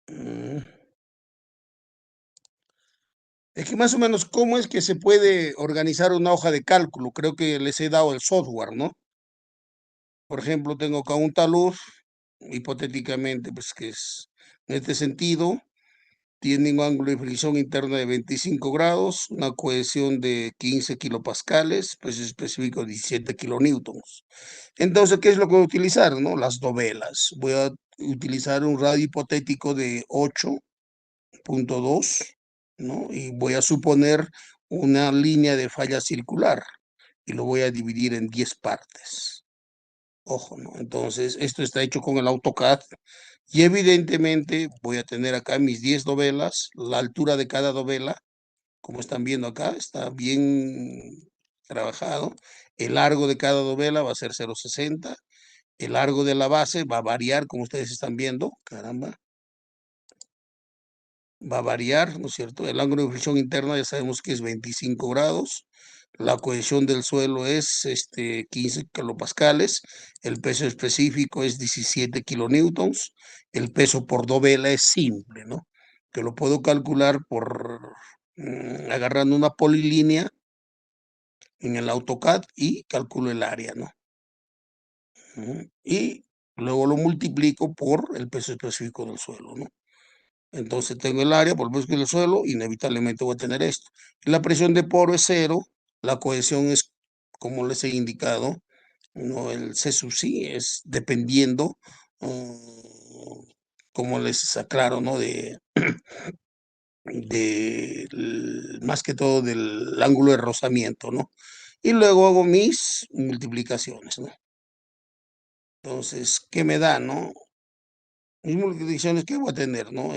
Mm, Es que más o menos, ¿cómo es que se puede organizar una hoja de cálculo? Creo que les he dado el software, ¿no? Por ejemplo, tengo acá un talud, hipotéticamente, pues que es en este sentido, tiene un ángulo de fricción interna de 25 grados, una cohesión de 15 kilopascales, pues específico 17 kilonewtons. Entonces, ¿qué es lo que voy a utilizar, no? Las dovelas. Voy a utilizar un radio hipotético de 8.2, ¿no? Y voy a suponer una línea de falla circular y lo voy a dividir en 10 partes. Ojo, ¿no? Entonces, esto está hecho con el AutoCAD y evidentemente voy a tener acá mis 10 dovelas, la altura de cada dovela, como están viendo acá, está bien trabajado. El largo de cada dovela va a ser 0,60. El largo de la base va a variar, como ustedes están viendo. Caramba, va a variar, ¿no es cierto? El ángulo de fricción interna ya sabemos que es 25 grados. La cohesión del suelo es 15 kilopascales. El peso específico es 17 kilonewtons. El peso por dovela es simple, ¿no? Que lo puedo calcular por agarrando una polilínea en el AutoCAD y calculo el área, ¿no? Y luego lo multiplico por el peso específico del suelo, ¿no? Entonces tengo el área por el peso del suelo, inevitablemente voy a tener esto. La presión de poro es cero, la cohesión es, como les he indicado, ¿no? El C sub sí es dependiendo, como les aclaro, ¿no? Más que todo del ángulo de rozamiento, ¿no? Y luego hago mis multiplicaciones, ¿no? Entonces, ¿qué me da, no? Mis multiplicaciones que voy a tener, ¿no?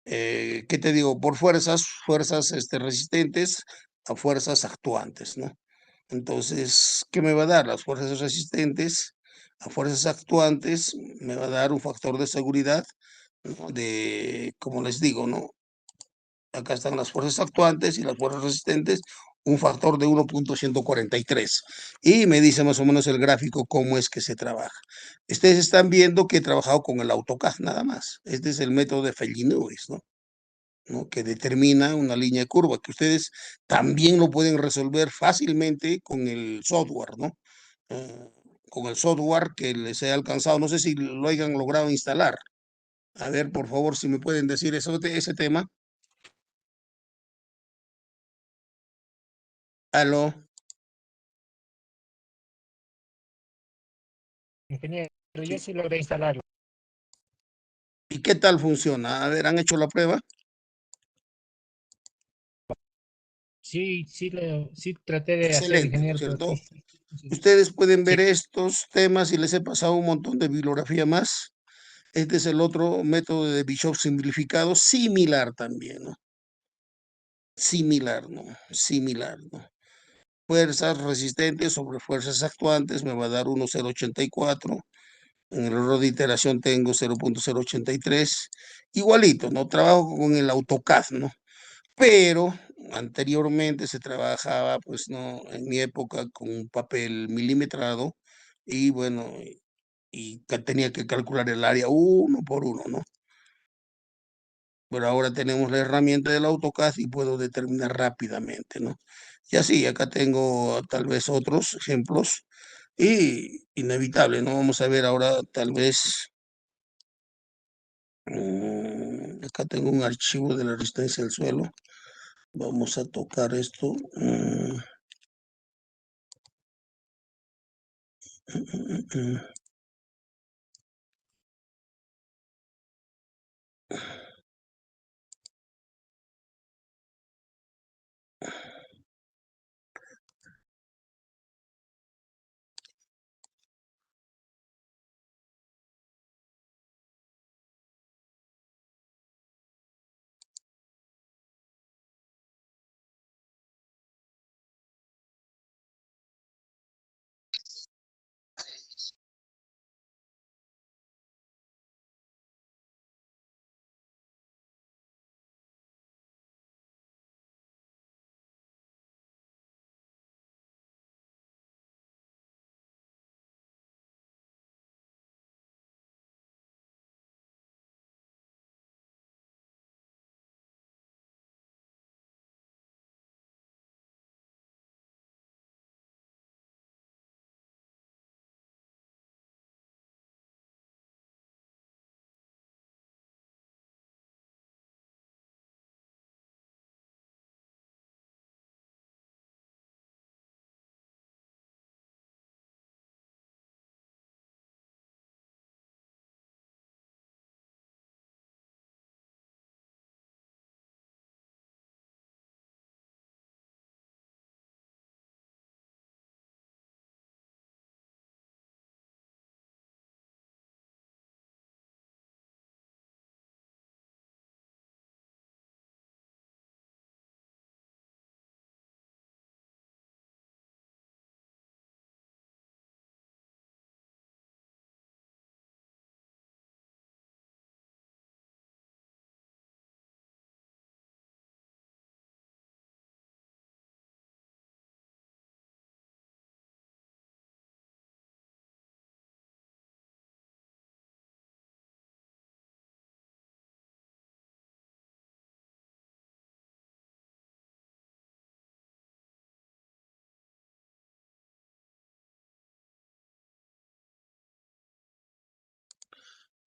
¿Qué te digo? Por fuerzas resistentes a fuerzas actuantes, ¿no? Entonces, ¿qué me va a dar? Las fuerzas resistentes a fuerzas actuantes me va a dar un factor de seguridad, ¿no? Como les digo, ¿no? Acá están las fuerzas actuantes y las fuerzas resistentes, un factor de 1.143. Y me dice más o menos el gráfico cómo es que se trabaja. Ustedes están viendo que he trabajado con el AutoCAD nada más. Este es el método de Fellin-Lewis, ¿no? ¿No? Que determina una línea de curva, que ustedes también lo pueden resolver fácilmente con el software, ¿no? Eh, con el software que les he alcanzado. No sé si lo hayan logrado instalar. A ver, por favor, si me pueden decir ese tema. Aló. Ingeniero, yo Sí. sí logré instalarlo. ¿Y qué tal funciona? A ver, ¿han hecho la prueba? Sí, sí traté de hacer, Excelente, ¿no es ingeniero, pero cierto? sí. Sí, Ustedes pueden ver sí, estos temas y les he pasado un montón de bibliografía más. Este es el otro método de Bishop simplificado, similar también, ¿no? Similar, ¿no? Similar, ¿no? Fuerzas resistentes sobre fuerzas actuantes me va a dar 1,084. En el error de iteración tengo 0.083. Igualito, ¿no? Trabajo con el AutoCAD, ¿no? Pero anteriormente se trabajaba, pues, ¿no? En mi época con un papel milimetrado y bueno, tenía que calcular el área uno por uno, ¿no? Pero ahora tenemos la herramienta del AutoCAD y puedo determinar rápidamente, ¿no? Y así, acá tengo tal vez otros ejemplos y inevitable, ¿no? Vamos a ver ahora tal vez, acá tengo un archivo de la resistencia del suelo. Vamos a tocar esto.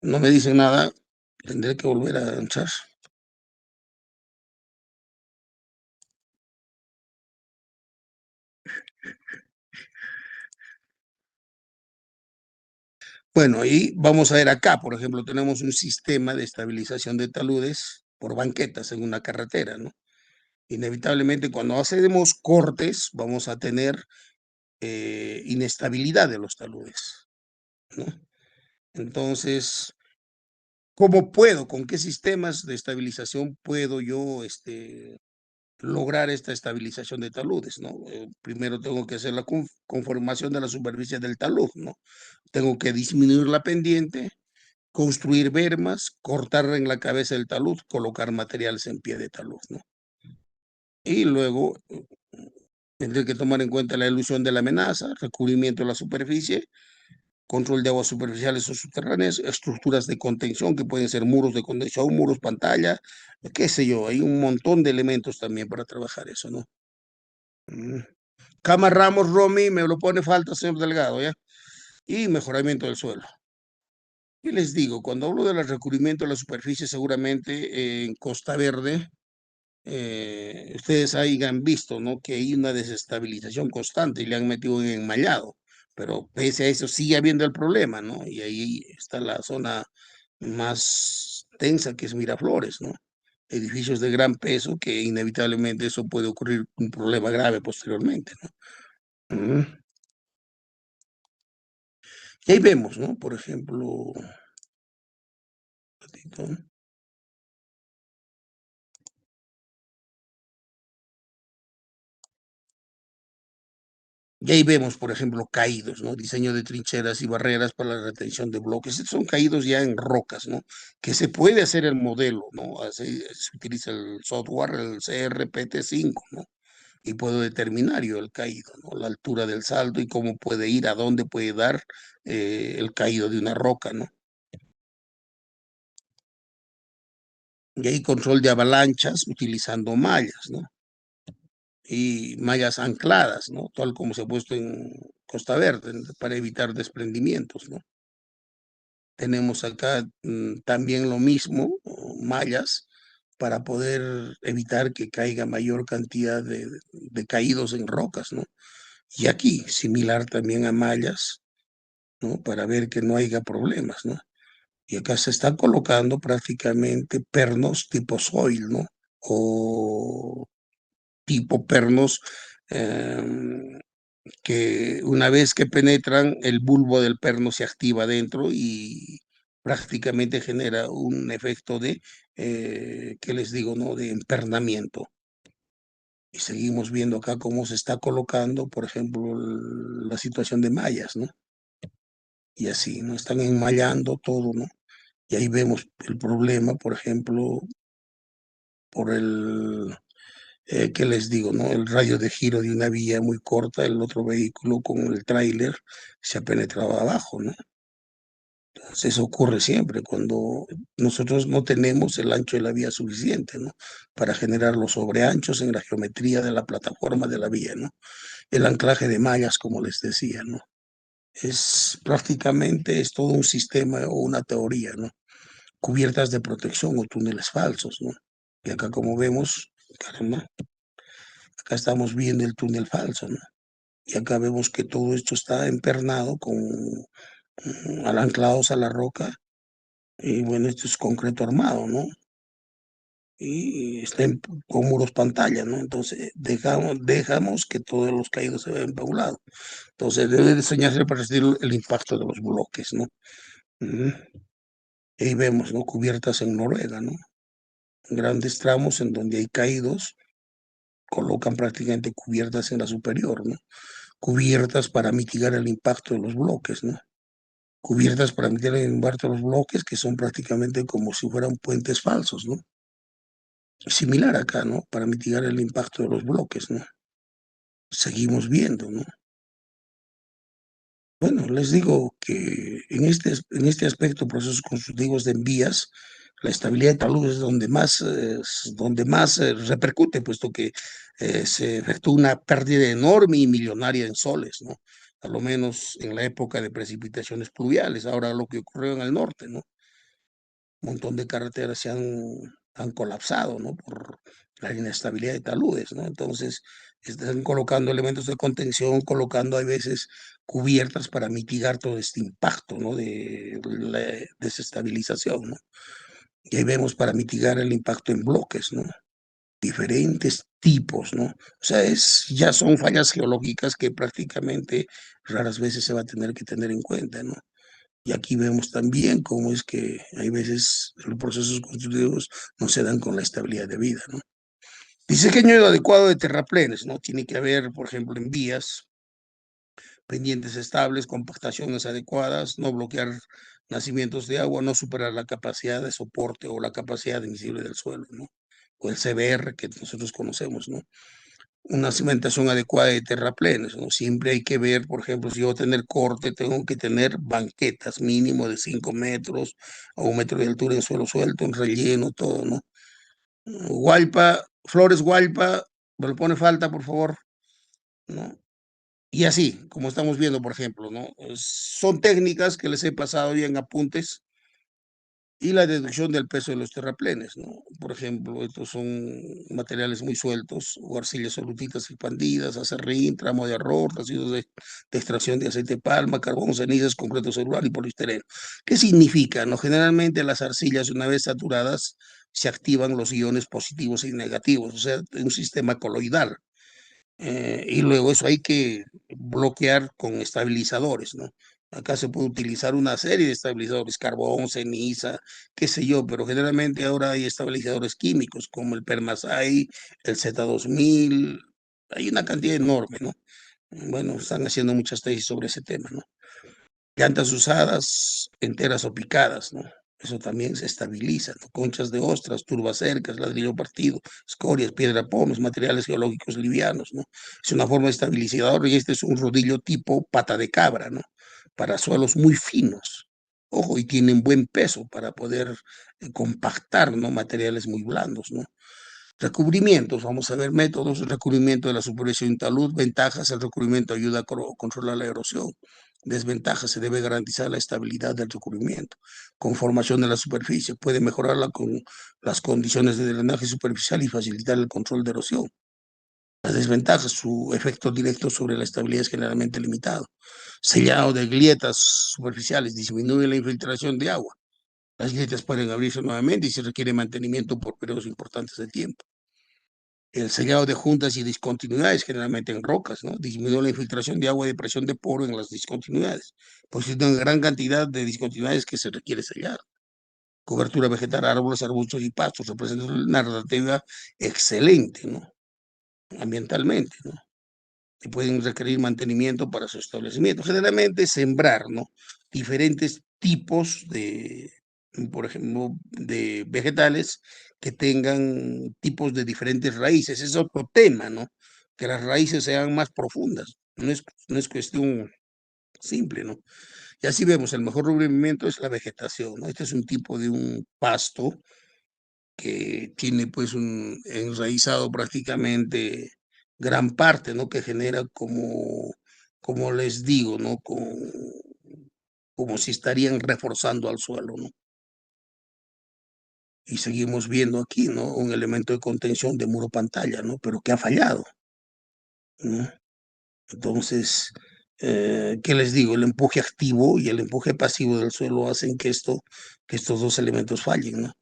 No me dicen nada, tendré que volver a entrar. Bueno, y vamos a ver acá, por ejemplo, tenemos un sistema de estabilización de taludes por banquetas en una carretera, ¿no? Inevitablemente, cuando hacemos cortes, vamos a tener inestabilidad de los taludes, ¿no? Entonces, ¿cómo puedo, con qué sistemas de estabilización puedo yo lograr esta estabilización de taludes, ¿no? Primero tengo que hacer la conformación de la superficie del talud, ¿no? Tengo que disminuir la pendiente, construir bermas, cortar en la cabeza del talud, colocar materiales en pie de talud, ¿no? Y luego tendré que tomar en cuenta la ilusión de la amenaza, recubrimiento de la superficie, control de aguas superficiales o subterráneas, estructuras de contención que pueden ser muros de contención, muros pantalla, qué sé yo, hay un montón de elementos también para trabajar eso, ¿no? Mm. Cama Ramos Romy, me lo pone falta, señor Delgado, ¿ya? Y mejoramiento del suelo. ¿Qué les digo? Cuando hablo del recubrimiento de la superficie, seguramente en Costa Verde, ustedes hayan visto, ¿no? Que hay una desestabilización constante y le han metido en enmallado, pero pese a eso sigue habiendo el problema, ¿no? Y ahí está la zona más tensa que es Miraflores, ¿no? Edificios de gran peso que inevitablemente eso puede ocurrir un problema grave posteriormente, ¿no? Ujú. Y ahí vemos, ¿no? Por ejemplo, un ratito, y ahí vemos, por ejemplo, caídos, ¿no? Diseño de trincheras y barreras para la retención de bloques. Estos son caídos ya en rocas, ¿no? Que se puede hacer el modelo, ¿no? Se utiliza el software, el CRPT5, ¿no? Y puedo determinar yo el caído, ¿no? La altura del salto y cómo puede ir, a dónde puede dar el caído de una roca, ¿no? Y ahí control de avalanchas utilizando mallas, ¿no? Y mallas ancladas, ¿no? Tal como se ha puesto en Costa Verde, ¿no? Para evitar desprendimientos, ¿no? Tenemos acá también lo mismo, mallas, para poder evitar que caiga mayor cantidad de caídos en rocas, ¿no? Y aquí, similar también a mallas, ¿no? Para ver que no haya problemas, ¿no? Y acá se están colocando prácticamente pernos tipo soil, ¿no? O tipo pernos que una vez que penetran, el bulbo del perno se activa dentro y prácticamente genera un efecto de, ¿qué les digo, no? De empernamiento. Y seguimos viendo acá cómo se está colocando, por ejemplo, la situación de mallas, ¿no? Y así, ¿no? Están enmallando todo, ¿no? Y ahí vemos el problema, por ejemplo, por el, ¿qué les digo, no? El radio de giro de una vía muy corta, el otro vehículo con el tráiler se ha penetrado abajo, ¿no? Entonces, eso ocurre siempre cuando nosotros no tenemos el ancho de la vía suficiente, ¿no? Para generar los sobreanchos en la geometría de la plataforma de la vía, ¿no? El anclaje de mallas, como les decía, ¿no? Es todo un sistema o una teoría, ¿no? Cubiertas de protección o túneles falsos, ¿no? Y acá como vemos, caramba, acá estamos viendo el túnel falso, ¿no? Y acá vemos que todo esto está empernado con anclados a la roca. Y bueno, esto es concreto armado, ¿no? Y está con muros pantalla, ¿no? Entonces dejamos que todos los caídos se vean paulados. Entonces debe diseñarse para resistir el impacto de los bloques, ¿no? Ujú. Y ahí vemos, ¿no? Cubiertas en Noruega, ¿no? Grandes tramos en donde hay caídos, colocan prácticamente cubiertas en la superior, ¿no? Cubiertas para mitigar el impacto de los bloques, ¿no? Cubiertas para mitigar el impacto de los bloques que son prácticamente como si fueran puentes falsos, ¿no? Similar acá, ¿no? Para mitigar el impacto de los bloques, ¿no? Seguimos viendo, ¿no? Bueno, les digo que en este aspecto, procesos constructivos de vías, la estabilidad de talud es donde más repercute, puesto que se efectúa una pérdida enorme y millonaria en soles, ¿no? A lo menos en la época de precipitaciones pluviales, ahora lo que ocurrió en el norte, ¿no? Un montón de carreteras han colapsado, ¿no? Por la inestabilidad de taludes, ¿no? Entonces, están colocando elementos de contención, colocando a veces cubiertas para mitigar todo este impacto, ¿no? De la desestabilización, ¿no? Y ahí vemos para mitigar el impacto en bloques, ¿no? Diferentes tipos, ¿no? O sea, ya son fallas geológicas que prácticamente raras veces se va a tener que tener en cuenta, ¿no? Y aquí vemos también cómo es que hay veces los procesos constructivos no se dan con la estabilidad de vida, ¿no? Diseño adecuado de terraplenes, ¿no? Tiene que haber, por ejemplo, en vías, pendientes estables, compactaciones adecuadas, no bloquear nacimientos de agua, no superar la capacidad de soporte o la capacidad admisible del suelo, ¿no? O el CBR que nosotros conocemos, ¿no? Una cimentación adecuada de terraplenes, ¿no? Siempre hay que ver, por ejemplo, si yo voy a tener corte, tengo que tener banquetas mínimo de 5 metros a 1 metro de altura en suelo suelto, en relleno, todo, ¿no? Guaypa, flores guaypa, me lo pone falta, por favor, ¿no? Y así, como estamos viendo, por ejemplo, ¿no? Son técnicas que les he pasado ya en apuntes y la deducción del peso de los terraplenes, ¿no? Por ejemplo, estos son materiales muy sueltos, o arcillas solutitas expandidas, acerrín, tramo de arroz, residuos de extracción de aceite de palma, carbón, cenizas, concreto celular y poliestireno. ¿Qué significa? No? Generalmente las arcillas, una vez saturadas, se activan los iones positivos y negativos, o sea, un sistema coloidal. Y luego eso hay que bloquear con estabilizadores, ¿no? Acá se puede utilizar una serie de estabilizadores, carbón, ceniza, qué sé yo, pero generalmente ahora hay estabilizadores químicos como el Permasai, el Z2000, hay una cantidad enorme, ¿no? Bueno, están haciendo muchas tesis sobre ese tema, ¿no? Llantas usadas, enteras o picadas, ¿no? Eso también se estabiliza, ¿no? Conchas de ostras, turbacercas, ladrillo partido, escorias, piedra pómez, materiales geológicos livianos, ¿no? Es una forma de estabilizador y este es un rodillo tipo pata de cabra, ¿no? Para suelos muy finos. Ojo, y tienen buen peso para poder compactar, ¿no? Materiales muy blandos, ¿no? Recubrimientos, vamos a ver métodos, recubrimiento de la superficie de talud, ventajas, el recubrimiento ayuda a controlar la erosión, desventajas, se debe garantizar la estabilidad del recubrimiento, conformación de la superficie, puede mejorarla con las condiciones de drenaje superficial y facilitar el control de erosión. Las desventajas, su efecto directo sobre la estabilidad es generalmente limitado. Sellado de grietas superficiales, disminuye la infiltración de agua. Las grietas pueden abrirse nuevamente y se requiere mantenimiento por periodos importantes de tiempo. El sellado de juntas y discontinuidades, generalmente en rocas, ¿no? Disminuyó la infiltración de agua y de presión de poro en las discontinuidades. Pues hay una gran cantidad de discontinuidades que se requiere sellar. Cobertura vegetal, árboles, arbustos y pastos, representa una narrativa excelente, ¿no? Ambientalmente, ¿no? Y pueden requerir mantenimiento para su establecimiento. Generalmente sembrar, ¿no? Diferentes tipos de, por ejemplo, de vegetales que tengan tipos de diferentes raíces. Es otro tema, ¿no? Que las raíces sean más profundas. No es cuestión simple, ¿no? Y así vemos, el mejor recubrimiento es la vegetación, ¿no? Este es un tipo de un pasto que tiene pues un enraizado prácticamente gran parte, ¿no? Que genera como les digo, ¿no? Como si estarían reforzando al suelo, ¿no? Y seguimos viendo aquí, ¿no? Un elemento de contención de muro pantalla, ¿no? Pero que ha fallado, ¿no? Entonces, ¿qué les digo? El empuje activo y el empuje pasivo del suelo hacen que estos dos elementos fallen, ¿no?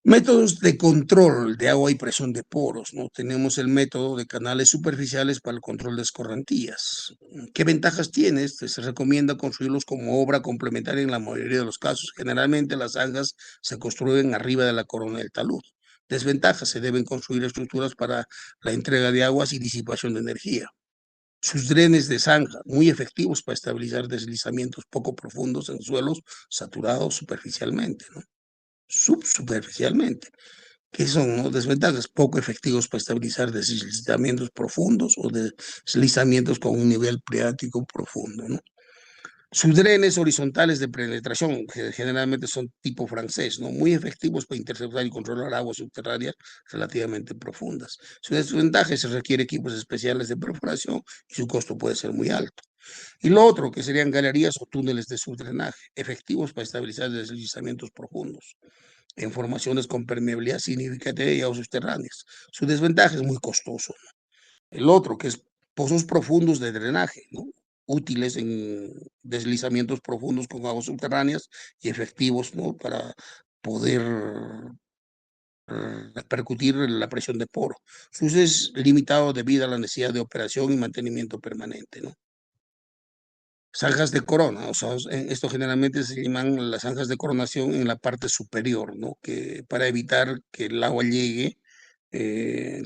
Métodos de control de agua y presión de poros, ¿no? Tenemos el método de canales superficiales para el control de escorrentías. ¿Qué ventajas tiene? Se recomienda construirlos como obra complementaria en la mayoría de los casos. Generalmente las zanjas se construyen arriba de la corona del talud. Desventajas, se deben construir estructuras para la entrega de aguas y disipación de energía. Sus drenes de zanja, muy efectivos para estabilizar deslizamientos poco profundos en suelos saturados superficialmente, ¿no? Subsuperficialmente, que son, ¿no? Desventajas poco efectivos para estabilizar deslizamientos profundos o deslizamientos con un nivel freático profundo, ¿no? Sus drenes horizontales de penetración, que generalmente son tipo francés, ¿no? Muy efectivos para interceptar y controlar aguas subterráneas relativamente profundas. Su desventaja, se requiere equipos especiales de perforación y su costo puede ser muy alto. Y lo otro, que serían galerías o túneles de subdrenaje, efectivos para estabilizar deslizamientos profundos, en formaciones con permeabilidad significativa y aguas subterráneas. Su desventaja es muy costoso. El otro, que es pozos profundos de drenaje, ¿no? Útiles en deslizamientos profundos con aguas subterráneas y efectivos, ¿no? Para poder repercutir en la presión de poro. Su uso es limitado debido a la necesidad de operación y mantenimiento permanente, ¿no? Zanjas de corona, o sea, esto generalmente se llaman las zanjas de coronación en la parte superior, ¿no? Que para evitar que el agua llegue,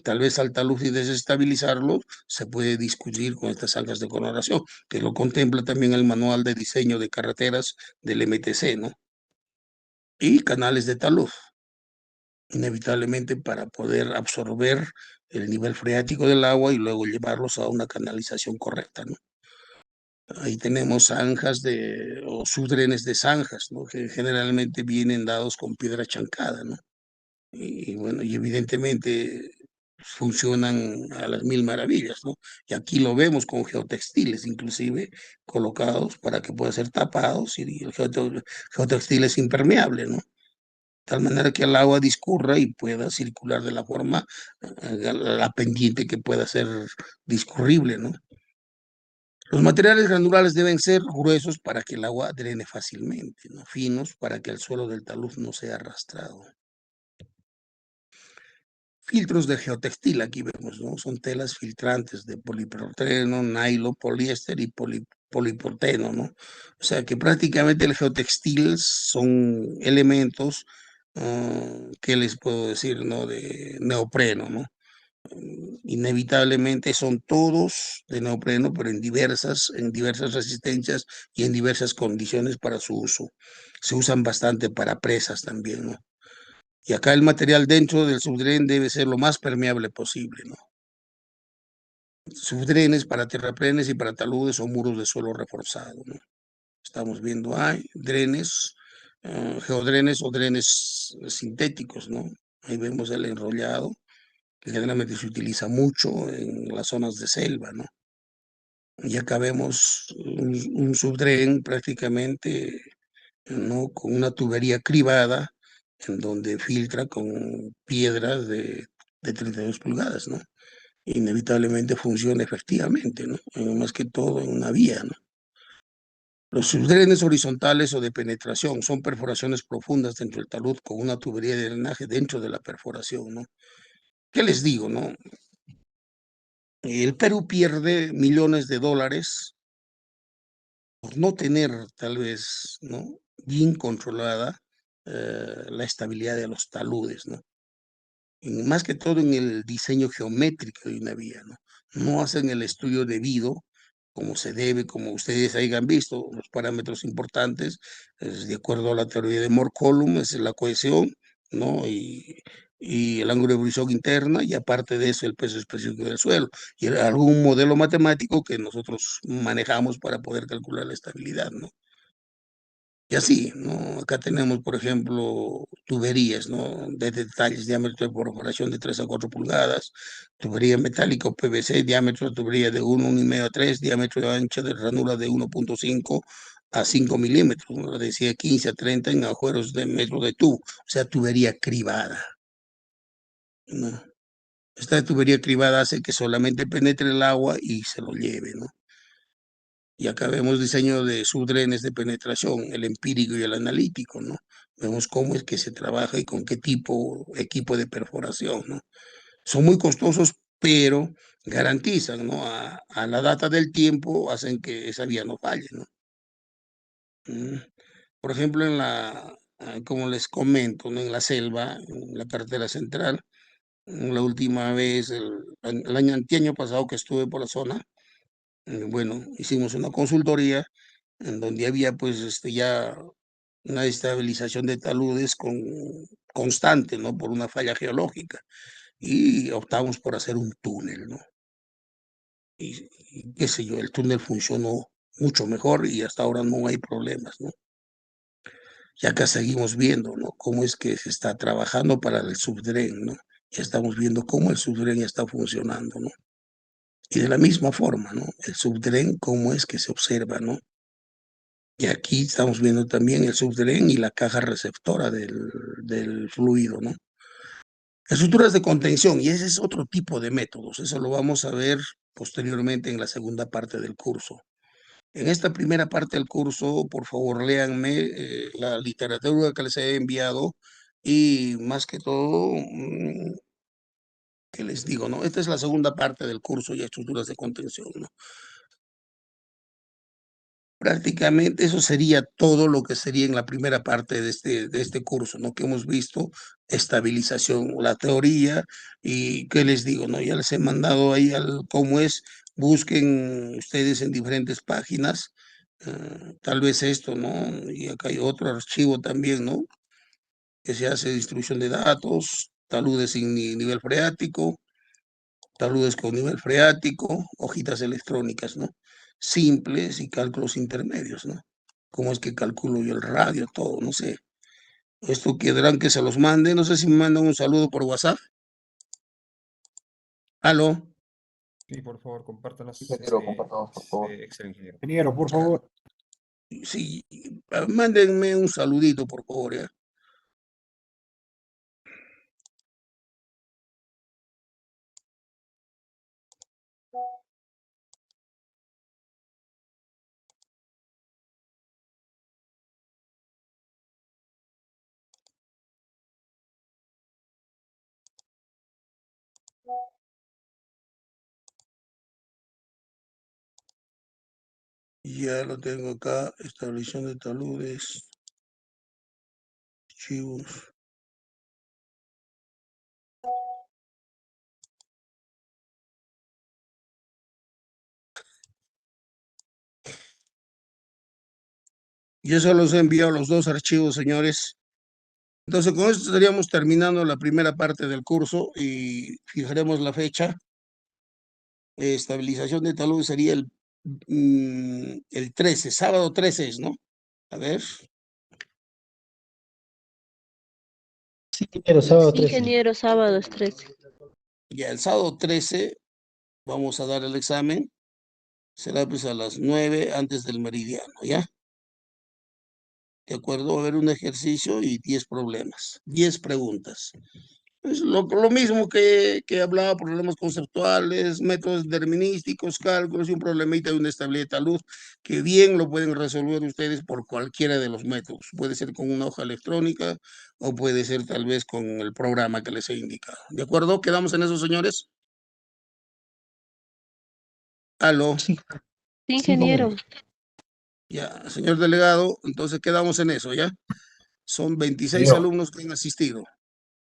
tal vez a alta luz y desestabilizarlo, se puede discutir con estas zanjas de coronación, que lo contempla también el manual de diseño de carreteras del MTC, ¿no? Y canales de talud, inevitablemente para poder absorber el nivel freático del agua y luego llevarlos a una canalización correcta, ¿no? Ahí tenemos zanjas o subdrenes de zanjas, ¿no? Que generalmente vienen dados con piedra chancada, ¿no? Y bueno, y evidentemente funcionan a las mil maravillas, ¿no? Y aquí lo vemos con geotextiles, inclusive colocados para que puedan ser tapados y el geotextil es impermeable, ¿no? De tal manera que el agua discurra y pueda circular de la forma, la pendiente que pueda ser discurrible, ¿no? Los materiales granulares deben ser gruesos para que el agua drene fácilmente, ¿no? Finos para que el suelo del talud no sea arrastrado. Filtros de geotextil, aquí vemos, ¿no? Son telas filtrantes de polipropileno, nylon, poliéster y polipropeno, ¿no? O sea que prácticamente el geotextil son elementos, ¿qué les puedo decir, no? De neopreno, ¿no? Inevitablemente son todos de neopreno, pero en diversas resistencias y en diversas condiciones para su uso. Se usan bastante para presas también, ¿no? Y acá el material dentro del subdren debe ser lo más permeable posible, ¿no? Subdrenes para terraplenes y para taludes o muros de suelo reforzado, ¿no? Estamos viendo, hay drenes, geodrenes o drenes sintéticos, ¿no? Ahí vemos el enrollado, que generalmente se utiliza mucho en las zonas de selva, ¿no? Y acá vemos un subdren prácticamente, ¿no? Con una tubería cribada en donde filtra con piedras de 32 pulgadas, ¿no? Inevitablemente funciona efectivamente, ¿no? Más que todo en una vía, ¿no? Los subdrenes horizontales o de penetración son perforaciones profundas dentro del talud con una tubería de drenaje dentro de la perforación, ¿no? ¿Qué les digo, no? El Perú pierde millones de dólares por no tener tal vez, ¿no? Bien controlada la estabilidad de los taludes, ¿no? Más que todo en el diseño geométrico de una vía, ¿no? No hacen el estudio debido, como se debe, como ustedes hayan visto, los parámetros importantes, de acuerdo a la teoría de Moore-Coulomb, es la cohesión, ¿no? Y el ángulo de ebullición interna, y aparte de eso, el peso específico del suelo, y algún modelo matemático que nosotros manejamos para poder calcular la estabilidad, ¿no? Y así, ¿no? Acá tenemos, por ejemplo, tuberías, ¿no? De detalles, diámetro de perforación de 3 a 4 pulgadas, tubería metálica o PVC, diámetro de tubería de 1,5 a 3, diámetro de ancha de ranura de 1,5 a 5 milímetros, ¿no? Decía 15 a 30 en agujeros de metro de tubo, o sea, tubería cribada, ¿no? Esta tubería cribada hace que solamente penetre el agua y se lo lleve, ¿no? Y acá vemos diseño de subdrenes de penetración, el empírico y el analítico, ¿no? Vemos cómo es que se trabaja y con qué equipo de perforación, ¿no? Son muy costosos, pero garantizan, ¿no? A la data del tiempo hacen que esa vía no falle, ¿no? Mm. Por ejemplo, como les comento, ¿no? En la selva, en la carretera central, la última vez, el año anteaño pasado que estuve por la zona, bueno, hicimos una consultoría en donde había pues ya una estabilización de taludes constante, ¿no? Por una falla geológica. Y optamos por hacer un túnel, ¿no? Y qué sé yo, el túnel funcionó mucho mejor y hasta ahora no hay problemas, ¿no? Y acá seguimos viendo, ¿no? Cómo es que se está trabajando para el subdren, ¿no? Ya estamos viendo cómo el subdren está funcionando, ¿no? Y de la misma forma, ¿no? El subdren, cómo es que se observa, ¿no? Y aquí estamos viendo también el subdren y la caja receptora del fluido, ¿no? Estructuras de contención, y ese es otro tipo de métodos, eso lo vamos a ver posteriormente en la segunda parte del curso. En esta primera parte del curso, por favor, léanme la literatura que les he enviado y más que todo, ¿qué les digo, no? Esta es la segunda parte del curso y estructuras de contención, ¿no? Prácticamente eso sería todo lo que sería en la primera parte de este curso, ¿no? Que hemos visto estabilización, la teoría y qué les digo, ¿no? Ya les he mandado ahí al cómo es, busquen ustedes en diferentes páginas, tal vez esto, ¿no? Y acá hay otro archivo también, ¿no? Que se hace distribución de datos, taludes sin nivel freático, taludes con nivel freático, hojitas electrónicas, ¿no? Simples y cálculos intermedios, ¿no? ¿Cómo es que calculo yo el radio, todo? No sé. Esto quedarán que se los mande. No sé si me mandan un saludo por WhatsApp. ¿Aló? Sí, por favor, compártanos, Ingeniero, compartamos, por favor. Excel, ingeniero. Ingeniero, por favor. Sí, mándenme un saludito, por favor, ¿ya? Ya lo tengo acá, establección de taludes, archivos. Yo se los he enviado los dos archivos, señores. Entonces, con esto estaríamos terminando la primera parte del curso y fijaremos la fecha. Estabilización de talud sería el 13, sábado 13 es, ¿no? A ver, Ingeniero, sábado Sí, 13. ingeniero, sábados 13. ya el sábado 13 vamos a dar el examen. Será pues a las 9 antes del meridiano, ¿ya? De acuerdo, va a haber un ejercicio y 10 problemas, 10 preguntas. Es lo mismo que hablaba, problemas conceptuales, métodos determinísticos, cálculos y un problemita de una estabilidad de talud, que bien lo pueden resolver ustedes por cualquiera de los métodos. Puede ser con una hoja electrónica o puede ser tal vez con el programa que les he indicado. ¿De acuerdo? ¿Quedamos en eso, señores? Aló. Sí, Sí, sí, ingeniero. ingeniero. Ya, señor delegado, entonces quedamos en eso, ¿ya? Son 26 Ingeniero, alumnos que han asistido.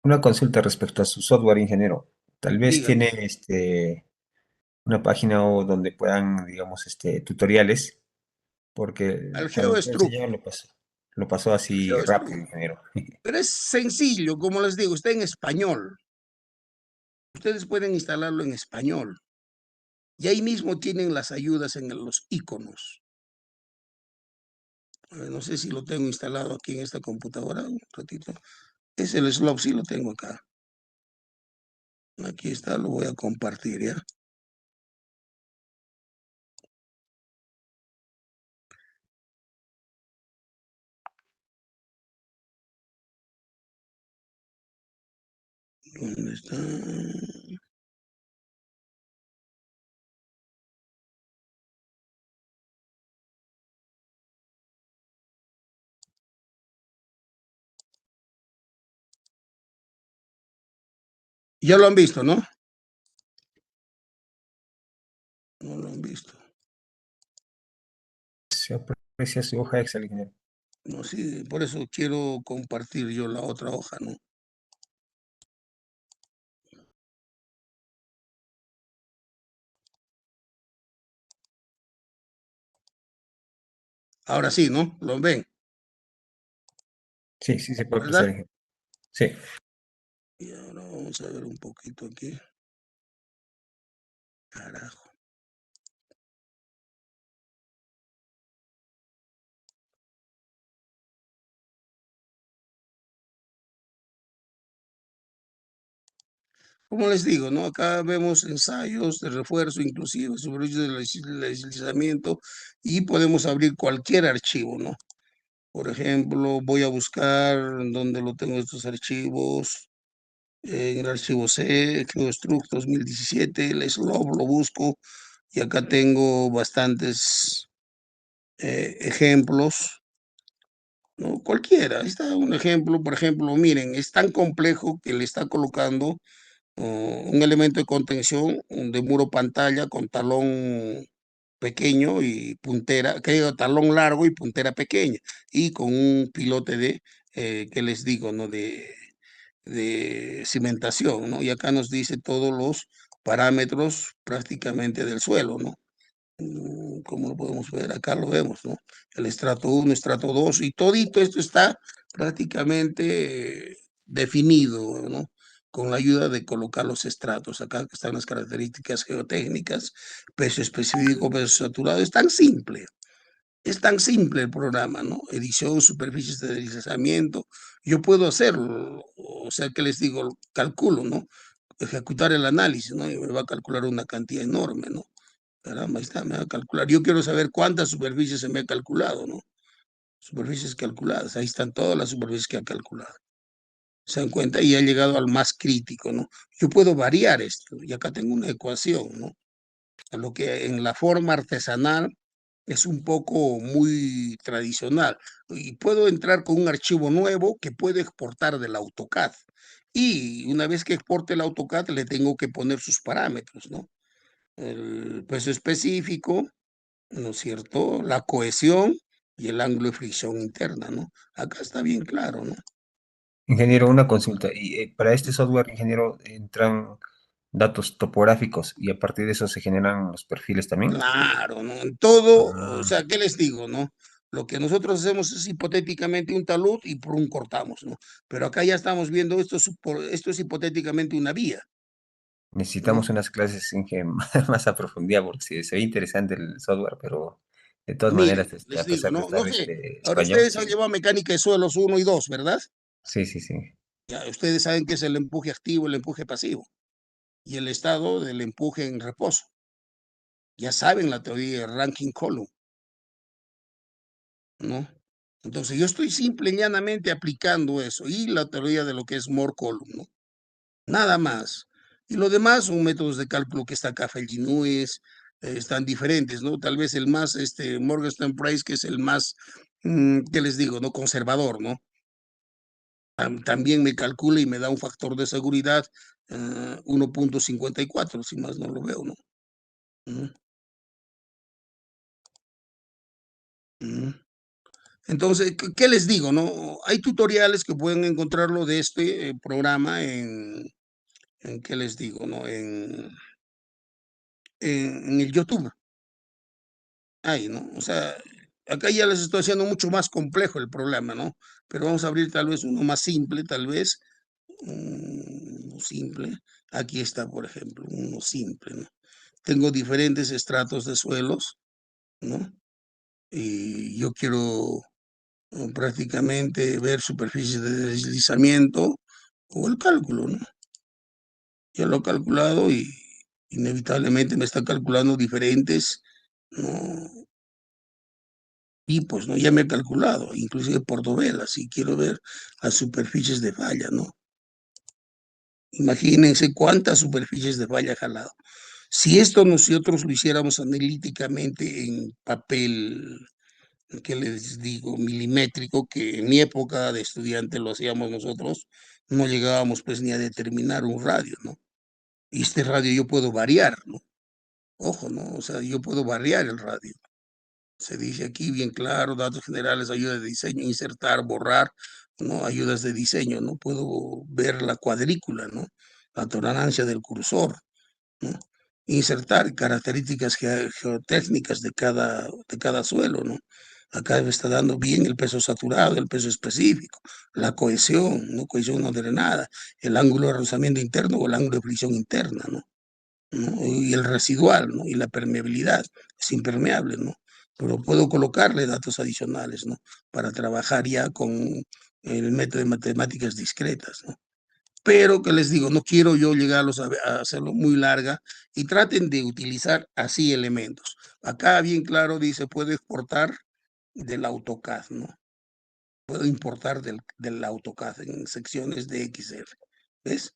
una consulta respecto a su software, ingeniero. Tal vez Dígame. tiene una página o donde puedan, digamos, tutoriales, porque Al cuando me fue a GeoStruct. enseñar lo pasó Al así rápido, GeoStruct. ingeniero. Pero es sencillo, como les digo, está en español. Ustedes pueden instalarlo en español. Y ahí mismo tienen las ayudas en los iconos. No sé si lo tengo instalado aquí en esta computadora, un ratito. Es el slop, sí lo tengo acá. Aquí está, lo voy a compartir, ¿ya? ¿Dónde está? Ya lo han visto, ¿no? No lo han visto. Se aprecia su hoja Excel, ingeniero. No, sí, por eso quiero compartir yo la otra hoja, ¿no? Ahora sí, ¿no? Lo ven, Sí, sí se puede apreciar, ¿verdad? ingeniero. Sí, Y ahora vamos a ver un poquito aquí. Carajo. como les digo, ¿no? Acá vemos ensayos de refuerzo, inclusive superficies de deslizamiento, y podemos abrir cualquier archivo, ¿no? Por ejemplo, voy a buscar donde lo tengo estos archivos, en el archivo C, GeoStruct 2017, el SLOB lo busco, y acá tengo bastantes ejemplos, ¿no? Cualquiera, ahí está un ejemplo, por ejemplo, miren, es tan complejo que le está colocando un elemento de contención de muro pantalla con talón pequeño y puntera, que digo, talón largo y puntera pequeña, y con un pilote de, ¿qué les digo, no? De cimentación, ¿no? Y acá nos dice todos los parámetros prácticamente del suelo, ¿no? Como lo podemos ver, acá lo vemos, ¿no? El estrato 1, estrato 2, y todito esto está prácticamente definido, ¿no? Con la ayuda de colocar los estratos. Acá están las características geotécnicas, peso específico, peso saturado. Es tan simple el programa, ¿no? Edición, superficies de deslizamiento. Yo puedo hacerlo, o sea, que les digo, calculo, ¿no? Ejecutar el análisis, ¿no? Y me va a calcular una cantidad enorme, ¿no? Caramba, ahí está, me va a calcular. Yo quiero saber cuántas superficies se me ha calculado, ¿no? Superficies calculadas, ahí están todas las superficies que ha calculado. Se dan cuenta y ha llegado al más crítico, ¿no? Yo puedo variar esto, y acá tengo una ecuación, ¿no? A lo que en la forma artesanal es un poco muy tradicional. Y puedo entrar con un archivo nuevo que puedo exportar del AutoCAD. Y una vez que exporte el AutoCAD, le tengo que poner sus parámetros, ¿no? El peso específico, ¿no es cierto? La cohesión y el ángulo de fricción interna, ¿no? Acá está bien claro, ¿no? Ingeniero, una consulta. Y para este software, ingeniero, entran datos topográficos y a partir de eso se generan los perfiles también. Claro, ¿no? En todo, o Ah, sea, ¿qué les digo, no? Lo que nosotros hacemos es hipotéticamente un talud y por un cortamos, ¿no? Pero acá ya estamos viendo esto es hipotéticamente una vía, ¿no? necesitamos unas clases más a profundidad porque se ve interesante el software, pero de todas Miren, maneras, les a digo, pesar de no estar sé, ahora español, ustedes han sí, llevado mecánica de suelos 1 y 2, ¿verdad? sí, sí, sí. Ya, ustedes saben qué es el empuje activo, el empuje pasivo y el estado del empuje en reposo. Ya saben la teoría de Rankin Column, ¿no? Entonces yo estoy simple y llanamente aplicando eso y la teoría de lo que es Moore Column, ¿no? Nada más. Y lo demás son métodos de cálculo que está Caffel-Lewis, están diferentes, ¿no? Tal vez el más, Morgenstern Price, que es el más, ¿qué les digo, no? Conservador, ¿no? También me calcula y me da un factor de seguridad 1.54, si más no lo veo, ¿no? Ujú, ujú. Entonces, ¿qué les digo, no? Hay tutoriales que pueden encontrarlo de este programa en, ¿qué les digo, no? En el YouTube. Hay, ¿no? O sea, acá ya les estoy haciendo mucho más complejo el problema, ¿no? Pero vamos a abrir tal vez uno más simple, tal vez. Uno simple. Aquí está, por ejemplo, uno simple, ¿no? Tengo diferentes estratos de suelos, ¿no? Y yo quiero prácticamente ver superficies de deslizamiento o el cálculo, ¿no? Ya lo he calculado y inevitablemente me está calculando diferentes, ¿no? tipos, ¿no? Ya me he calculado, inclusive por dovelas, y quiero ver las superficies de falla, ¿no? Imagínense cuántas superficies de falla ha jalado. Si esto nosotros lo hiciéramos analíticamente en papel, ¿qué les digo? Milimétrico, que en mi época de estudiante lo hacíamos nosotros, no llegábamos pues ni a determinar un radio, ¿no? Y este radio yo puedo variar, ¿no? Ojo, ¿no? O sea, yo puedo variar el radio. Se dice aquí bien claro, datos generales, ayuda de diseño, insertar, borrar, ¿no? Ayudas de diseño, ¿no? Puedo ver la cuadrícula, ¿no? La tolerancia del cursor, ¿no? Insertar características geotécnicas de cada suelo, ¿no? Acá me está dando bien el peso saturado, el peso específico, la cohesión, ¿no? Cohesión no drenada, el ángulo de rozamiento interno o el ángulo de fricción interna, ¿no? ¿No? Y el residual, ¿no? Y la permeabilidad, es impermeable, ¿no? Pero puedo colocarle datos adicionales, ¿no? Para trabajar ya con el método de matemáticas discretas, ¿no? pero que les digo, no quiero yo llegarlos a hacerlo muy larga y traten de utilizar así elementos. Acá bien claro dice, puedo exportar del AutoCAD, ¿no? Puedo importar del AutoCAD en secciones de XR, ¿ves?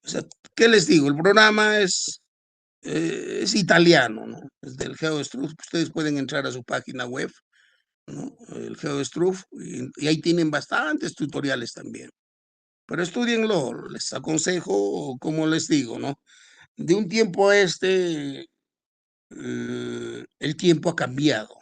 O sea, ¿qué les digo? El programa es italiano, ¿no? Es del GeoStruff. Ustedes pueden entrar a su página web, ¿no? El GeoStruff, y ahí tienen bastantes tutoriales también. Pero estudienlo, les aconsejo, como les digo, ¿no? De un tiempo a este, el tiempo ha cambiado.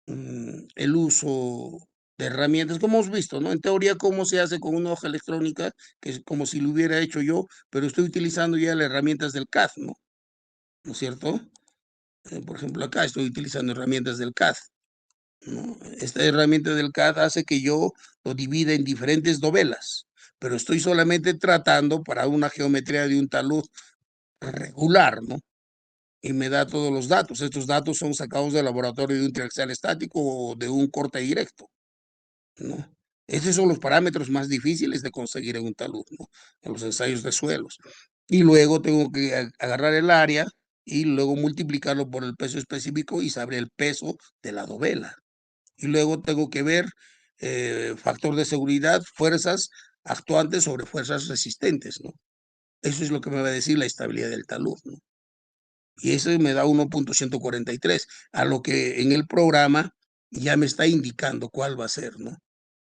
El uso de herramientas, como hemos visto, ¿no? En teoría, cómo se hace con una hoja electrónica, que es como si lo hubiera hecho yo, pero estoy utilizando ya las herramientas del CAD, ¿no? ¿No es cierto? Por ejemplo, acá estoy utilizando herramientas del CAD, ¿no? Esta herramienta del CAD hace que yo lo divida en diferentes dovelas, pero estoy solamente tratando para una geometría de un talud regular, ¿no? Y me da todos los datos. Estos datos son sacados del laboratorio de un triaxial estático o de un corte directo, ¿no? Esos son los parámetros más difíciles de conseguir en un talud, ¿no? En los ensayos de suelos. Y luego tengo que agarrar el área y luego multiplicarlo por el peso específico y saber el peso de la dovela. Y luego tengo que ver factor de seguridad, fuerzas actuantes sobre fuerzas resistentes, ¿no? Eso es lo que me va a decir la estabilidad del talud, ¿no? Y eso me da 1.143, a lo que en el programa ya me está indicando cuál va a ser, ¿no?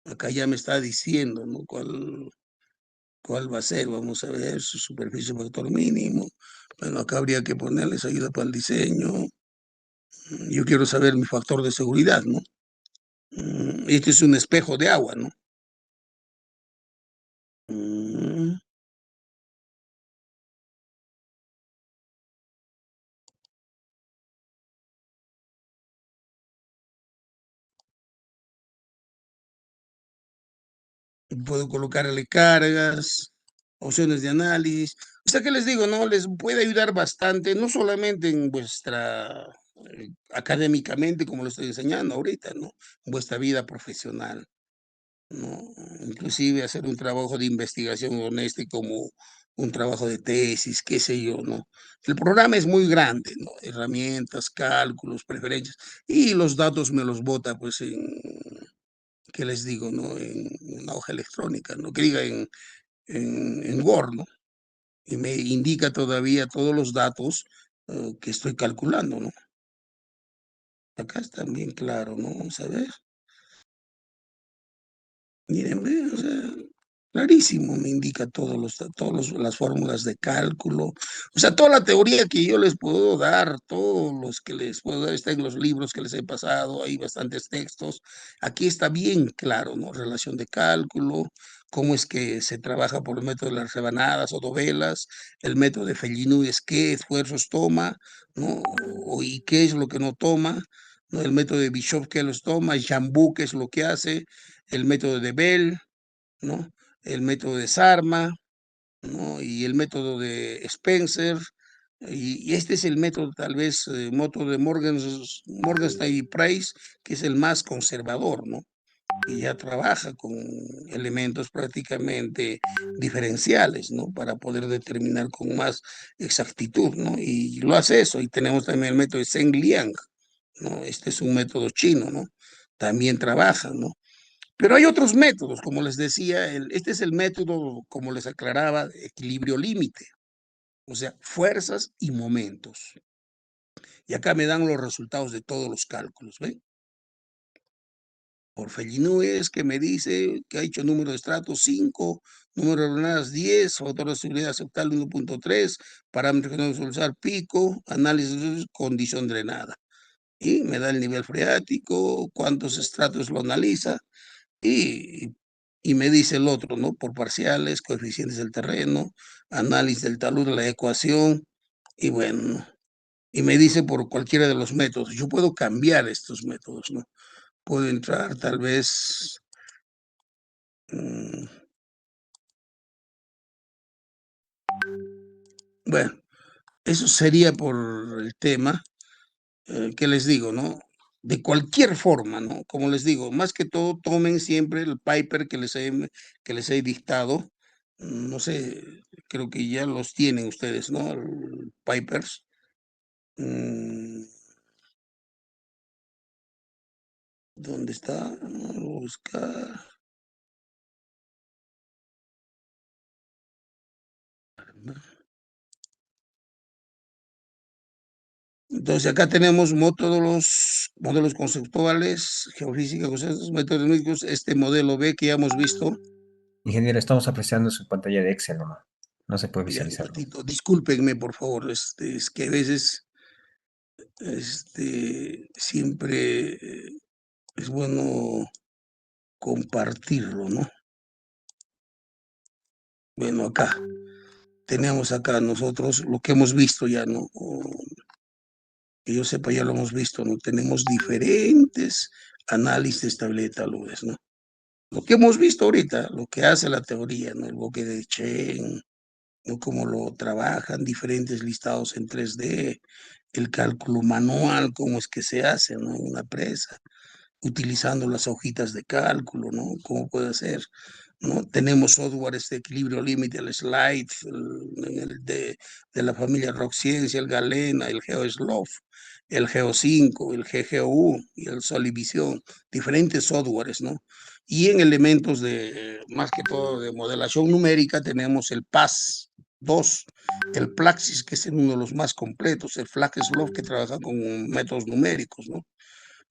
Acá ya me está diciendo, ¿no? ¿Cuál va a ser? Vamos a ver su superficie factor mínimo. Bueno, acá habría que ponerles ayuda para el diseño. Yo quiero saber mi factor de seguridad, ¿no? Este es un espejo de agua, ¿no? Mm, Puedo colocarle cargas, opciones de análisis. O sea, ¿qué les digo? No, les puede ayudar bastante, no solamente en vuestra, académicamente, como lo estoy enseñando ahorita, ¿no? En vuestra vida profesional, ¿no? Inclusive hacer un trabajo de investigación honesta como un trabajo de tesis, qué sé yo, ¿no? El programa es muy grande, ¿no? Herramientas, cálculos, preferencias, y los datos me los bota, pues, ¿qué les digo, no? En una hoja electrónica, ¿no? Que diga en Word, ¿no? Y me indica todavía todos los datos que estoy calculando, ¿no? Acá está bien claro, ¿no? Vamos a ver. Miren, ve, o sea, clarísimo, me indica las fórmulas de cálculo. O sea, toda la teoría que yo les puedo dar, todos los que les puedo dar, está en los libros que les he pasado, hay bastantes textos. Aquí está bien claro, ¿no? Relación de cálculo, cómo es que se trabaja por el método de las rebanadas o dovelas, el método de Fellinoux es qué esfuerzos toma, ¿no? Y qué es lo que no toma, ¿no? El método de Bischoff, qué los toma, Jambu, qué es lo que hace, el método de Bell, ¿no? El método de Sarma, ¿no? Y el método de Spencer, y este es el método, tal vez, método de Morgenstern y Price, que es el más conservador, ¿no? Y ya trabaja con elementos prácticamente diferenciales, ¿no? Para poder determinar con más exactitud, ¿no? Y lo hace eso. Y tenemos también el método de Zheng Liang, ¿no? Este es un método chino, ¿no? También trabaja, ¿no? Pero hay otros métodos, como les decía, este es el método, como les aclaraba, de equilibrio límite, o sea, fuerzas y momentos. Y acá me dan los resultados de todos los cálculos, ¿ven? Por Fellinoux que me dice que ha hecho número de estratos 5, número de ordenadas 10, factor de seguridad aceptable 1.3, parámetros que no usar pico, análisis de condición drenada. Y me da el nivel freático, cuántos estratos lo analiza, y, y me dice el otro, ¿no? Por parciales, coeficientes del terreno, análisis del talud de la ecuación, y bueno, y me dice por cualquiera de los métodos. Yo puedo cambiar estos métodos, ¿no? Puedo entrar tal vez, mm, bueno, eso sería por el tema que les digo, ¿no? De cualquier forma, ¿no? Como les digo, más que todo, tomen siempre el paper que les he dictado, No sé, creo que ya los tienen ustedes, ¿no? El Pipers. ¿Dónde está? Voy a buscar. Entonces, acá tenemos modelos conceptuales, geofísica, conceptos, métodos numéricos, este modelo B que ya hemos visto. Ingeniero, estamos apreciando su pantalla de Excel nomás. No se puede Ya, un visualizarlo. ratito, discúlpenme, por favor, es que a veces siempre es bueno compartirlo, ¿no? Bueno, acá tenemos acá nosotros lo que hemos visto ya, ¿no? Que yo sepa, ya lo hemos visto, ¿no? Tenemos diferentes análisis de estabilidad de taludes, ¿no? Lo que hemos visto ahorita, lo que hace la teoría, ¿no? El bloque de Chen, ¿no? Cómo lo trabajan, diferentes listados en 3D, el cálculo manual, cómo es que se hace, ¿no? Una presa, utilizando las hojitas de cálculo, ¿no? Cómo puede ser, ¿no? Tenemos softwares de equilibrio límite, el Slide, de la familia Rockciencia, el Galena, el GeoSlough, el Geo5, el GGU y el Solivisión, diferentes softwares, ¿no? Y en elementos de, más que todo, de modelación numérica, tenemos el PAS-2, el Plaxis, que es uno de los más completos, el FlackSlough, que trabaja con métodos numéricos, ¿no?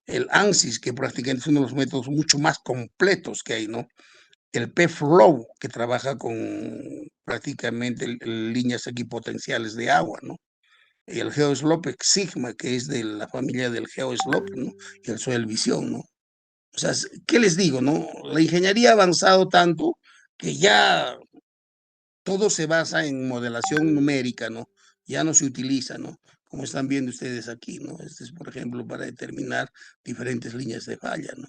El ANSYS, que prácticamente es uno de los métodos mucho más completos que hay, ¿no? El PFlow, que trabaja con prácticamente líneas equipotenciales de agua, ¿no? Y el GeoSlope Sigma, que es de la familia del GeoSlope, ¿no? Y el Soil Vision, ¿no? O sea, ¿qué les digo, no? La ingeniería ha avanzado tanto que ya todo se basa en modelación numérica, ¿no? Ya no se utiliza, ¿no? Como están viendo ustedes aquí, ¿no? Este es, por ejemplo, para determinar diferentes líneas de falla, ¿no?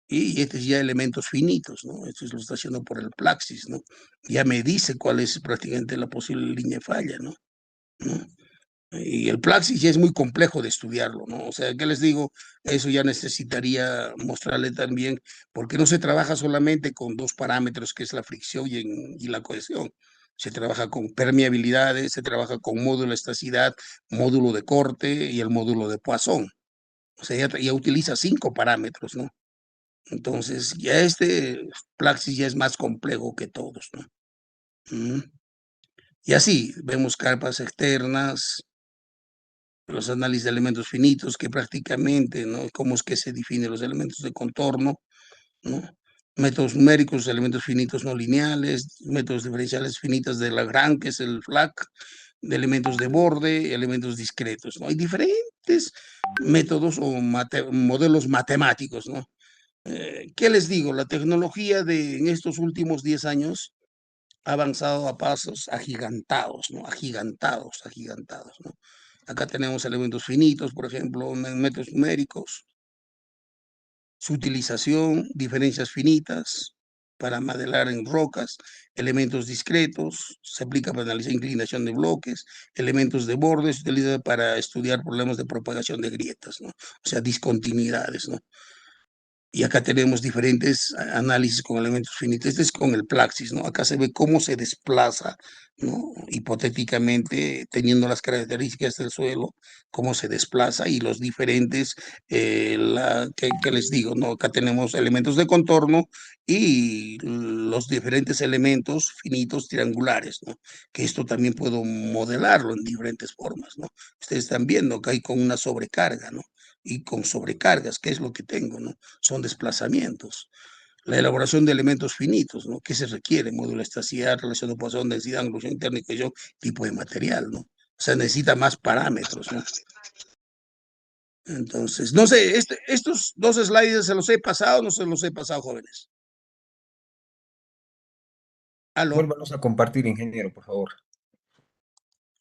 Y este es ya elementos finitos, ¿no? Esto lo está haciendo por el Plaxis, ¿no? Ya me dice cuál es prácticamente la posible línea de falla, ¿no? ¿No? Y el Plaxis ya es muy complejo de estudiarlo, ¿no? O sea, ¿qué les digo? Eso ya necesitaría mostrarle también, porque no se trabaja solamente con dos parámetros, que es la fricción y la cohesión. Se trabaja con permeabilidades, se trabaja con módulo de estacidad, módulo de corte y el módulo de Poisson. O sea, ya utiliza 5 parámetros, ¿no? Entonces, ya Plaxis ya es más complejo que todos, ¿no? Y así, vemos carpas externas, los análisis de elementos finitos, que prácticamente, ¿no? Cómo es que se definen los elementos de contorno, ¿no? Métodos numéricos, elementos finitos no lineales, métodos diferenciales finitas de Lagrange, que es el FLAC, de elementos de borde, elementos discretos, ¿no? Hay diferentes métodos o modelos matemáticos, ¿no? ¿Qué les digo? La tecnología en estos últimos 10 años ha avanzado a pasos agigantados, ¿no? Agigantados, agigantados, ¿no? Acá tenemos elementos finitos, por ejemplo, métodos numéricos, su utilización, diferencias finitas para modelar en rocas, elementos discretos, se aplica para analizar inclinación de bloques, elementos de borde, se utiliza para estudiar problemas de propagación de grietas, ¿no? O sea, discontinuidades, ¿no? Y acá tenemos diferentes análisis con elementos finitos. Este es con el Plaxis, ¿no? Acá se ve cómo se desplaza, ¿no? Hipotéticamente, teniendo las características del suelo, cómo se desplaza y los diferentes, ¿qué les digo, no? Acá tenemos elementos de contorno y los diferentes elementos finitos triangulares, ¿no? Que esto también puedo modelarlo en diferentes formas, ¿no? Ustedes están viendo que hay con una sobrecarga, ¿no? Y con sobrecargas, ¿qué es lo que tengo, no? Son desplazamientos. La elaboración de elementos finitos, ¿no? ¿Qué se requiere? Módulo de estacidad, relación de Poisson, densidad, angulación interna y cohesión, tipo de material, ¿no? O sea, necesita más parámetros, ¿no? Entonces, no sé, estos dos slides se los he pasado, no se los he pasado, jóvenes. Aló. Vuélvanos a compartir, ingeniero, por favor.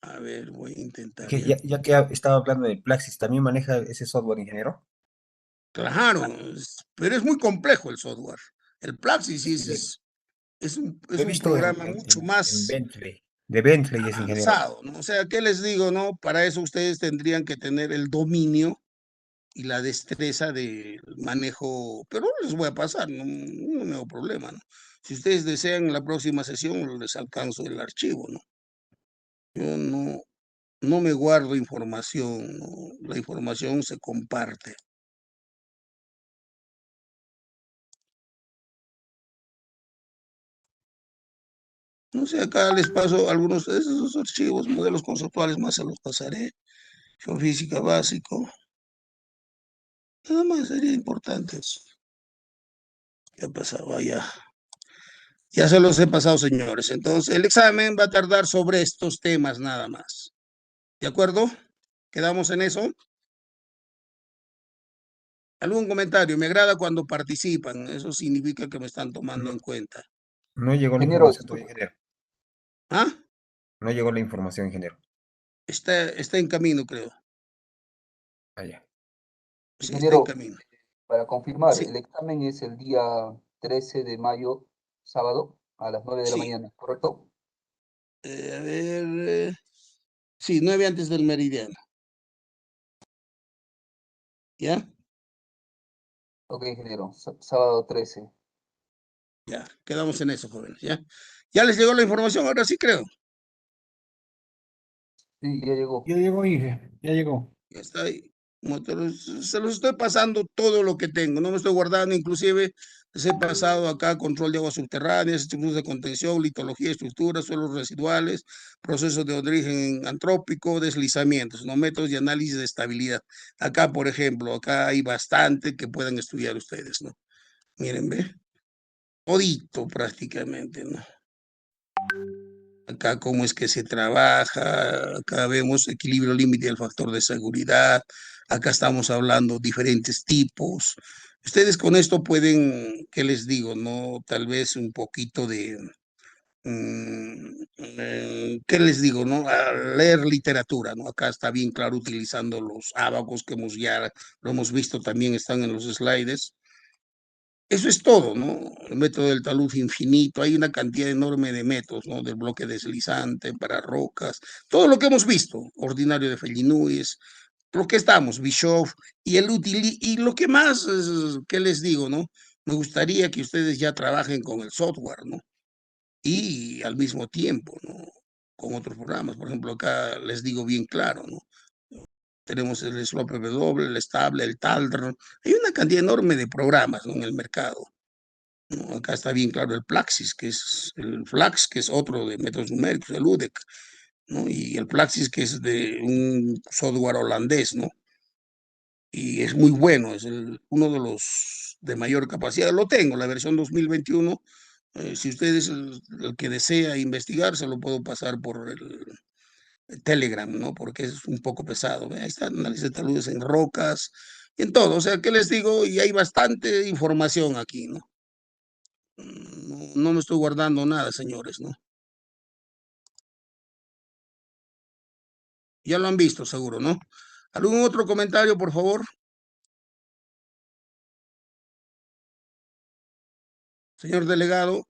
A ver, voy a intentar Que ya. ya que estaba hablando de Plaxis, ¿también maneja ese software, ingeniero? Claro, pero es muy complejo el software. El Plaxis sí Lo es he un visto programa mucho en más Bentley, de Bentley es ingeniero. avanzado, ¿no? O sea, ¿qué les digo, no? Para eso ustedes tendrían que tener el dominio y la destreza del manejo, pero no les voy a pasar, no me hago problema, ¿no? Si ustedes desean, en la próxima sesión les alcanzo el archivo, ¿no? Yo no me guardo información, ¿no? La información se comparte. No sé, acá les paso algunos de esos archivos, modelos conceptuales, más se los pasaré. Geofísica básico. Nada más sería importante eso. Ya pasaba, ya. Ya se los he pasado, señores. Entonces, el examen va a tardar sobre estos temas nada más. ¿De acuerdo? ¿Quedamos en eso? ¿Algún comentario? Me agrada cuando participan. Eso significa que me están tomando No, en cuenta. no llegó la Ingeniero, información todavía, disculpe. ingeniero. ¿Ah? No llegó la información, ingeniero. Está en camino, creo. Allá. Sí, está en Ingeniero, camino. para confirmar, Sí, el examen es el día 13 de mayo, sábado, a las 9 de la sí. mañana, ¿correcto? A ver. Sí, 9 antes del meridiano. ¿Ya? Ok, ingeniero, sábado 13. Ya, quedamos en eso, jóvenes. ¿Ya? ¿Ya les llegó la información? Ahora sí creo. Sí, ya llegó. Ya llegó, Inge, ya llegó. Ya está ahí. Se los estoy pasando todo lo que tengo, no me estoy guardando, inclusive les he pasado acá control de aguas subterráneas, estructuras de contención, litología, estructuras, suelos residuales, procesos de origen antrópico, deslizamientos, no métodos de análisis de estabilidad. Acá, por ejemplo, acá hay bastante que puedan estudiar ustedes, ¿no? Miren, ve, todito prácticamente, ¿no? Acá cómo es que se trabaja, acá vemos equilibrio límite del factor de seguridad, acá estamos hablando diferentes tipos. Ustedes con esto pueden, ¿qué les digo? No, tal vez un poquito de, ¿qué les digo? ¿No? A leer literatura, ¿no? Acá está bien claro utilizando los ábacos que hemos ya, lo hemos visto también, están en los slides. Eso es todo, ¿no? El método del talud infinito, hay una cantidad enorme de métodos, ¿no? Del bloque deslizante, para rocas, todo lo que hemos visto, ordinario de Fellinois, lo que estamos, Bischoff, y lo que más, ¿qué les digo, no? Me gustaría que ustedes ya trabajen con el software, ¿no? Y al mismo tiempo, ¿no? Con otros programas, por ejemplo, acá les digo bien claro, ¿no? Tenemos el Slope W, el Stable, el Taldr, hay una cantidad enorme de programas, ¿no? En el mercado. ¿No? Acá está bien claro el Plaxis, que es el Flax, que es otro de métodos numéricos, el UDEC, ¿no? Y el Plaxis, que es de un software holandés, ¿no? Y es muy bueno, es uno de los de mayor capacidad. Lo tengo, la versión 2021. Si ustedes, el que desea investigar, se lo puedo pasar por el Telegram, ¿no? Porque es un poco pesado. ¿Ve? Ahí está, análisis de taludes en rocas, en todo. O sea, ¿qué les digo? Y hay bastante información aquí, ¿no? No me estoy guardando nada, señores, ¿no? Ya lo han visto, seguro, ¿no? ¿Algún otro comentario, por favor? Señor delegado,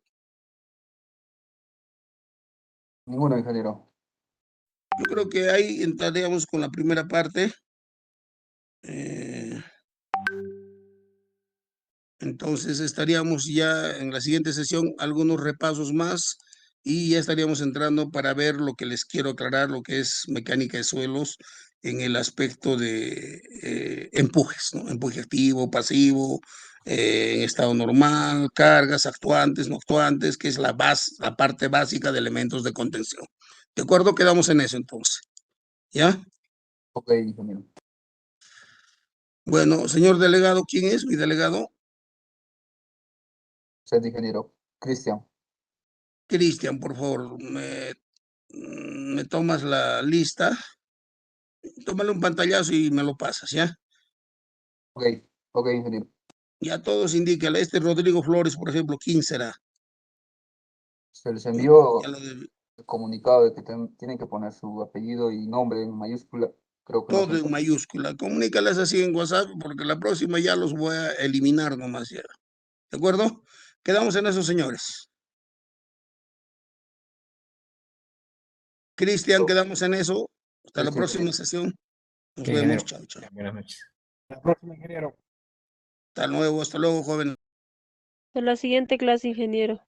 Ninguno, ingeniero. yo creo que ahí entraríamos con la primera parte. Eh, entonces estaríamos ya en la siguiente sesión, algunos repasos más y ya estaríamos entrando para ver lo que les quiero aclarar, lo que es mecánica de suelos en el aspecto de empujes, ¿no? Empuje activo, pasivo, en estado normal, cargas actuantes, no actuantes, que es la parte básica de elementos de contención. ¿De acuerdo? Quedamos en eso entonces. ¿Ya? Ok, ingeniero. Bueno, señor delegado, ¿quién es mi delegado? Usted, ingeniero. Cristian. Cristian, por favor, me tomas la lista, tómale un pantallazo y me lo pasas, ¿ya? Ok, ok, ingeniero. Ya todos indícale, este Rodrigo Flores, por ejemplo, ¿quién será? Se les Ya, envió ya lo de- el comunicado de que tienen que poner su apellido y nombre en mayúscula. Creo que no se todo en entendió. mayúscula. Comunícales así en WhatsApp, porque la próxima ya los voy a eliminar nomás ya. ¿De acuerdo? Quedamos en eso, señores. Cristian, quedamos en eso. Hasta la Cristian, próxima ingeniero. sesión. Nos ¿Qué, vemos. ingeniero? Chao, chao. Buenas noches. La próxima, ingeniero. Hasta luego, joven. En la siguiente clase, ingeniero.